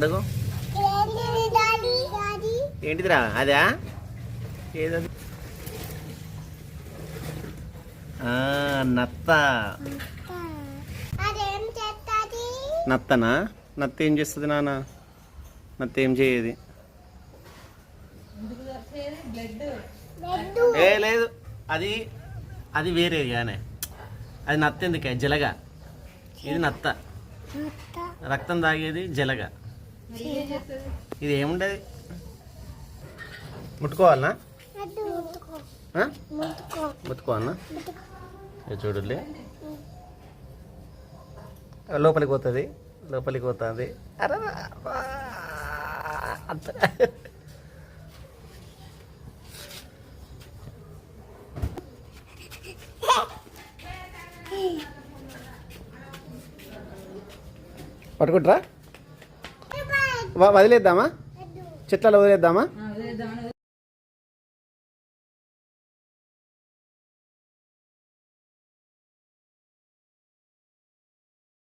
అడుగు ఏంటిదిరా అదా ఏదది నత్త నత్తనా నత్త ఏం చేస్తుంది నాన్న నత్త ఏం చేయదు ఏ లేదు అది అది వేరే కానీ అది నత్త ఎందుకే జలగ ఇది నత్త రక్తం తాగేది జలగ ఇది ఏముండదు ముట్టుకోవాలనా ముట్టుకోవాలనా చూడలే లోపలికి పోతుంది లోపలికి పోతుంది అరే అంత పట్టుకుంటారా వదిలేద్దామా చెట్లలో వదిలేద్దామా